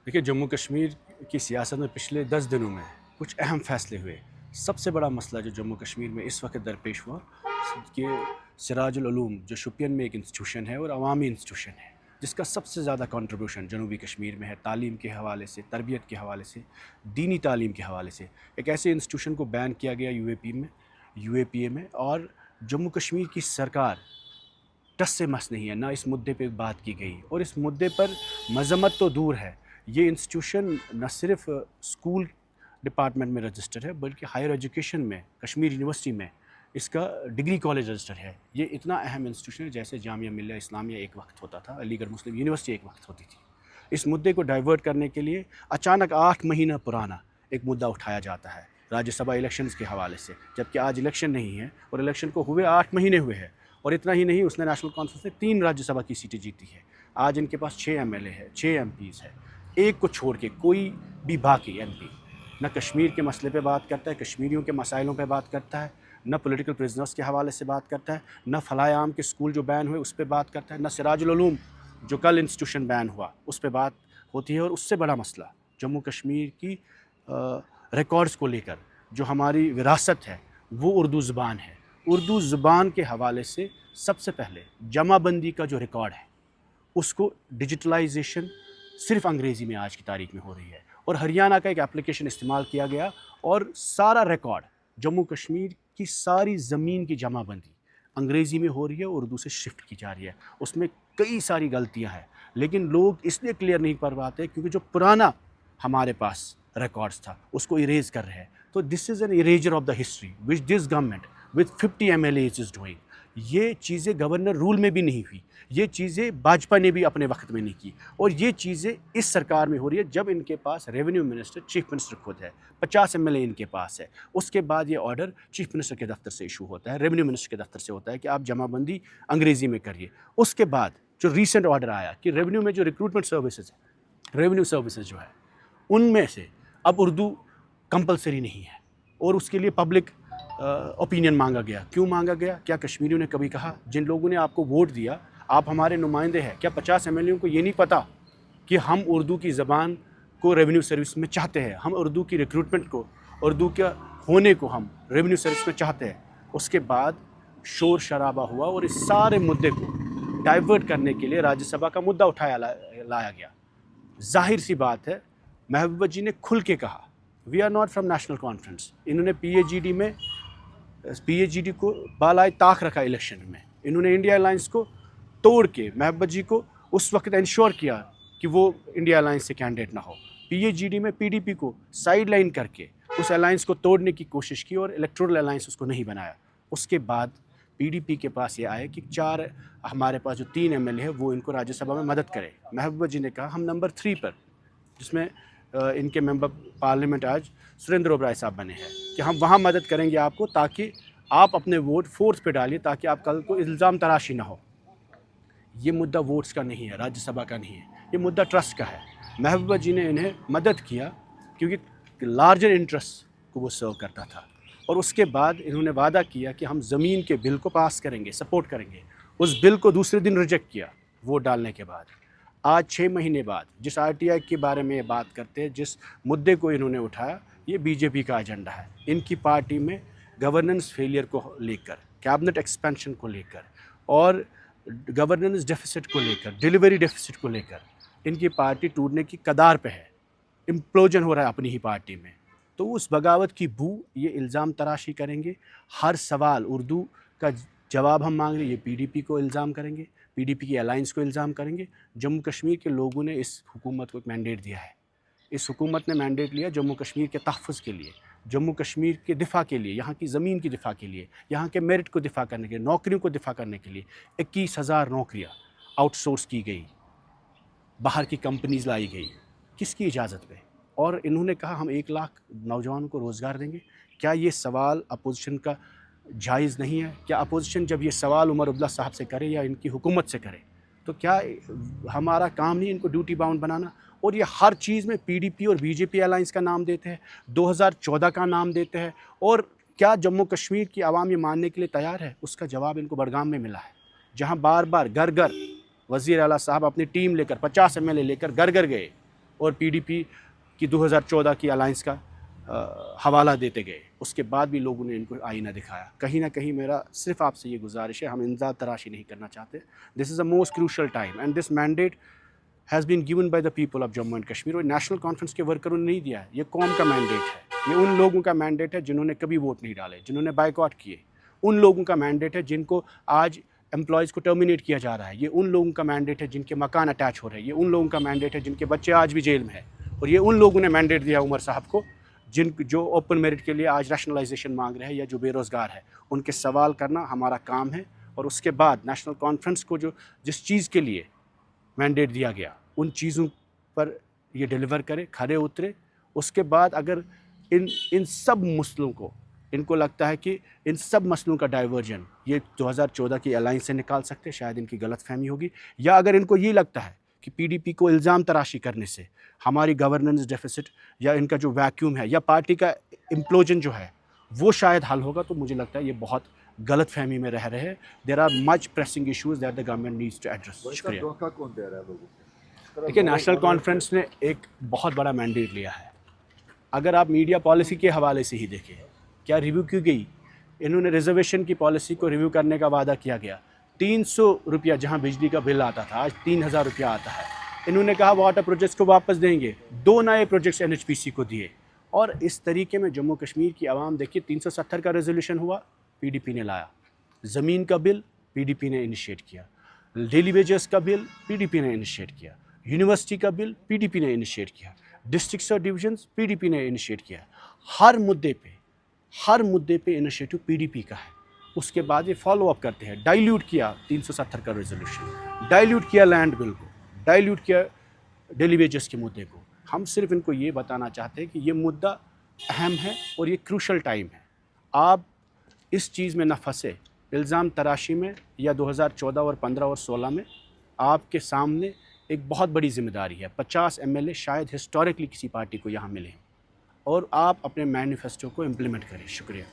देखिए, जम्मू कश्मीर की सियासत में पिछले 10 दिनों में कुछ अहम फैसले हुए। सबसे बड़ा मसला जो जम्मू कश्मीर में इस वक्त दरपेश हुआ कि सिराजुल उलूम जो शुपियन में एक इंस्टीट्यूशन है और अवामी इंस्टीट्यूशन है, जिसका सबसे ज़्यादा कंट्रीब्यूशन जनूबी कश्मीर में है, तालीम के हवाले से, तरबियत के हवाले से, दीनी तालीम के हवाले से। एक ऐसे इंस्टीट्यूशन को बैन किया गया यूएपीए में, और जम्मू कश्मीर की सरकार टस से मस नहीं है, ना इस मुद्दे पे बात की गई। और इस मुद्दे पर मजम्मत तो दूर है, ये इंस्टीट्यूशन न सिर्फ स्कूल डिपार्टमेंट में रजिस्टर है, बल्कि हायर एजुकेशन में कश्मीर यूनिवर्सिटी में इसका डिग्री कॉलेज रजिस्टर है। ये इतना अहम इंस्टीट्यूशन है जैसे जामिया मिल्लिया इस्लामिया एक वक्त होता था, अलीगढ़ मुस्लिम यूनिवर्सिटी एक वक्त होती थी। इस मुद्दे को डाइवर्ट करने के लिए अचानक 8 महीना पुराना एक मुद्दा उठाया जाता है राज्यसभा इलेक्शंस के हवाले से, जबकि आज इलेक्शन नहीं है और इलेक्शन को हुए 8 महीने हुए हैं। और इतना ही नहीं, उसने नेशनल कॉन्फ्रेंस में 3 राज्यसभा की सीटें जीती है। आज इनके पास 6 एमएलए है, 6 एमपीज़ है। एक को छोड़ के कोई भी बाकी एमपी न कश्मीर के मसले पे बात करता है, कश्मीरियों के मसाइलों पे बात करता है, न पॉलिटिकल प्रिजनर्स के हवाले से बात करता है, न फलाए आम के स्कूल जो बैन हुए उस पर बात करता है, न सिराजुल उलूम जो कल इंस्टीट्यूशन बैन हुआ उस पर बात होती है। और उससे बड़ा मसला जम्मू कश्मीर की रिकॉर्ड्स को लेकर जो हमारी विरासत है वो उर्दू ज़ुबान है। उर्दू ज़ुबान के हवाले से सबसे पहले जमाबंदी का जो रिकॉर्ड है उसको डिजिटलाइजेशन सिर्फ अंग्रेज़ी में आज की तारीख में हो रही है, और हरियाणा का एक एप्लीकेशन इस्तेमाल किया गया और सारा रिकॉर्ड जम्मू कश्मीर की सारी ज़मीन की जमाबंदी अंग्रेज़ी में हो रही है, उर्दू से शिफ्ट की जा रही है। उसमें कई सारी गलतियां हैं, लेकिन लोग इसलिए क्लियर नहीं कर पाते क्योंकि जो पुराना हमारे पास रिकॉर्ड्स था उसको इरेज कर रहे हैं। तो this is an eraser of the history which this government with 50 MLAs is doing. ये चीज़ें गवर्नर रूल में भी नहीं हुई, ये चीज़ें भाजपा ने भी अपने वक्त में नहीं की, और ये चीज़ें इस सरकार में हो रही है जब इनके पास रेवेन्यू मिनिस्टर चीफ मिनिस्टर खुद है, 50 MLA इनके पास है। उसके बाद ये ऑर्डर चीफ मिनिस्टर के दफ्तर से इशू होता है, रेवेन्यू मिनिस्टर के दफ्तर से होता है कि आप जमाबंदी अंग्रेज़ी में करिए। उसके बाद जो रीसेंट ऑर्डर आया कि रेवेन्यू में जो रिक्रूटमेंट सर्विसेज है, रेवेन्यू सर्विसेज जो है उनमें से अब उर्दू कंपलसरी नहीं है, और उसके लिए पब्लिक ओपिनियन मांगा गया। क्यों मांगा गया? क्या कश्मीरियों ने कभी कहा जिन लोगों ने आपको वोट दिया आप हमारे नुमाइंदे हैं, क्या 50 MLA को ये नहीं पता कि हम उर्दू की ज़बान को रेवेन्यू सर्विस में चाहते हैं, हम उर्दू की रिक्रूटमेंट को, उर्दू के होने को हम रेवेन्यू सर्विस में चाहते हैं? उसके बाद शोर शराबा हुआ और इस सारे मुद्दे को डाइवर्ट करने के लिए राज्यसभा का मुद्दा लाया गया। जाहिर सी बात है, महबूबा जी ने खुल के कहा we are not from national conference. इन्होंने पीएचडी को बालाए ताक रखा इलेक्शन में। इन्होंने इंडिया अलायंस को तोड़ के महबूबा जी को उस वक्त इंश्योर किया कि वो इंडिया अलायंस से कैंडिडेट ना हो। पीएचडी में पीडीपी को साइड लाइन करके उस अलायंस को तोड़ने की कोशिश की और इलेक्टोरल अलायंस उसको नहीं बनाया। उसके बाद पीडीपी के पास ये आया कि 4 हमारे पास जो 3 MLA है वो इनको राज्यसभा में मदद करें। महबूबा जी ने कहा हम नंबर 3 पर, जिसमें इनके मेंबर पार्लियामेंट आज सुरेंद्र ओबराय साहब बने हैं, कि हम वहाँ मदद करेंगे आपको ताकि आप अपने वोट 4th पे डालिए ताकि आप कल को इल्ज़ाम तराशी ना हो। ये मुद्दा वोट्स का नहीं है, राज्यसभा का नहीं है, ये मुद्दा ट्रस्ट का है। महबूबा जी ने इन्हें मदद किया क्योंकि लार्जर इंटरेस्ट को वो सर्व करता था, और उसके बाद इन्होंने वादा किया कि हम ज़मीन के बिल को पास करेंगे, सपोर्ट करेंगे। उस बिल को दूसरे दिन रिजेक्ट किया वोट डालने के बाद। आज 6 महीने बाद जिस RTI के बारे में ये बात करते हैं, जिस मुद्दे को इन्होंने उठाया, ये बीजेपी का एजेंडा है। इनकी पार्टी में गवर्नेंस फेलियर को लेकर, कैबिनेट एक्सपेंशन को लेकर और गवर्नेंस डेफिसिट को लेकर, डिलीवरी डेफिसिट को लेकर इनकी पार्टी टूटने की कगार पे है। इम्प्लोजन हो रहा है अपनी ही पार्टी में। तो उस बगावत की बू ये इल्ज़ाम तराशी करेंगे। हर सवाल उर्दू का जवाब हम मांग रहे हैं, ये पीडीपी को इल्ज़ाम करेंगे, पीडीपी की अलायंस को इल्ज़ाम करेंगे। जम्मू कश्मीर के लोगों ने इस हुकूमत को एक मैंडेट दिया है। इस हुकूमत ने मैंडेट लिया जम्मू कश्मीर के तहफ़्फ़ुज़ के लिए, जम्मू कश्मीर के दिफ़ा के लिए, यहाँ की ज़मीन की दिफ़ा के लिए, यहाँ के मेरिट को दिफ़ा करने के लिए, नौकरियों को दिफ़ा करने के लिए। 21,000 नौकरियाँ आउटसोर्स की गई, बाहर की कंपनीज़ लाई गई, किसकी इजाज़त पे? और इन्होंने कहा हम 1 लाख नौजवानों को रोज़गार देंगे। क्या ये सवाल अपोजिशन का जायज़ नहीं है? क्या अपोजिशन जब ये सवाल उमर अब्दुल्ला साहब से करे या इनकी हुकूमत से करे तो क्या हमारा काम नहीं इनको ड्यूटी बाउंड बनाना? और ये हर चीज़ में पीडीपी और बीजेपी अलायंस का नाम देते हैं, 2014 का नाम देते हैं। और क्या जम्मू कश्मीर की आवाम ये मानने के लिए तैयार है? उसका जवाब इनको बडगाम में मिला है, जहाँ बार बार घर घर वज़ीर आला साहब अपनी टीम लेकर 50 MLA लेकर घर घर गए, और पीडीपी की 2014 की अलायंस का हवाला देते गए। उसके बाद भी लोगों ने इनको आईना दिखाया। कहीं ना कहीं मेरा सिर्फ आपसे ये गुजारिश है, हम इंतजार तराशी नहीं करना चाहते। This is the most crucial time and this mandate has been given by the people of Jammu and Kashmir. और नेशनल कॉन्फ्रेंस के वर्करों ने नहीं दिया है, ये कौम का मैंडेट है। ये उन लोगों का मैंडेट है जिन्होंने कभी वोट नहीं डाले, जिन्होंने बाइकआउट किए। उन लोगों का मैंडेट है जिनको आज एम्प्लॉयज़ को टर्मिनेट किया जा रहा है। ये उन लोगों का मैंडेट है जिनके मकान अटैच हो रहे हैं। ये उन लोगों का मैंडेट है जिनके बच्चे आज भी जेल में हैं। और ये उन लोगों ने मैंडेट दिया उमर साहब को जो ओपन मेरिट के लिए आज रैशनलाइजेशन मांग रहे हैं या जो बेरोज़गार है। उनके सवाल करना हमारा काम है। और उसके बाद नेशनल कॉन्फ्रेंस को जिस चीज़ के लिए मैंडेट दिया गया, उन चीज़ों पर ये डिलीवर करे, खरे उतरे। उसके बाद अगर इन सब मसलों को, इनको लगता है कि इन सब मसलों का डाइवर्जन ये 2014 की अलायंस से निकाल सकते, शायद इनकी गलतफहमी होगी। या अगर इनको ये लगता है कि पीडीपी को इल्ज़ाम तराशी करने से हमारी गवर्नेंस डेफिसिट या इनका जो वैक्यूम है या पार्टी का इम्प्लोजन जो है वो शायद हल होगा, तो मुझे लगता है ये बहुत गलत फहमी में रह रहे हैं। There are much pressing issues that the government needs to address. शुक्रिया। धोखा कौन दे रहा है लोगों को? देखिए, नेशनल कॉन्फ्रेंस ने एक बहुत बड़ा मैंडेट लिया है। अगर आप मीडिया पॉलिसी के हवाले से ही देखें, क्या रिव्यू की गई? इन्होंने रिजर्वेशन की पॉलिसी को रिव्यू करने का वादा किया गया। 300 रुपया जहाँ बिजली का बिल आता था, आज 3000 रुपया आता है। इन्होंने कहा वाटर प्रोजेक्ट्स को वापस देंगे। 2 नए प्रोजेक्ट्स एनएचपीसी को दिए। और इस तरीके में जम्मू कश्मीर की आवाम, देखिए 370 का रेजोल्यूशन हुआ, पीडीपी ने लाया। ज़मीन का बिल पीडीपी ने इनिशिएट किया। डेली वेजेस का बिल पीडीपी ने इनिशिएट किया। यूनिवर्सिटी का बिल पीडीपी ने इनिशिएट किया। डिस्ट्रिक्ट्स और डिवीजन्स पीडीपी ने इनिशिएट किया। हर मुद्दे पे इनिशिएटिव पीडीपी का है। उसके बाद ये फॉलो अप करते हैं। डाइल्यूट किया 370 का रेजोल्यूशन, डाइल्यूट किया लैंड बिल को, डाइल्यूट किया डेली वेजेस के मुद्दे को। हम सिर्फ इनको ये बताना चाहते हैं कि ये मुद्दा अहम है और ये क्रूशल टाइम है। आप इस चीज़ में न फंसे, इल्ज़ाम तराशी में, या 2014 और 15 और 16 में। आपके सामने एक बहुत बड़ी जिम्मेदारी है। 50 एमएलए शायद हिस्टोरिकली किसी पार्टी को यहाँ मिले, और आप अपने मैनिफेस्टो को इम्प्लीमेंट करें। शुक्रिया।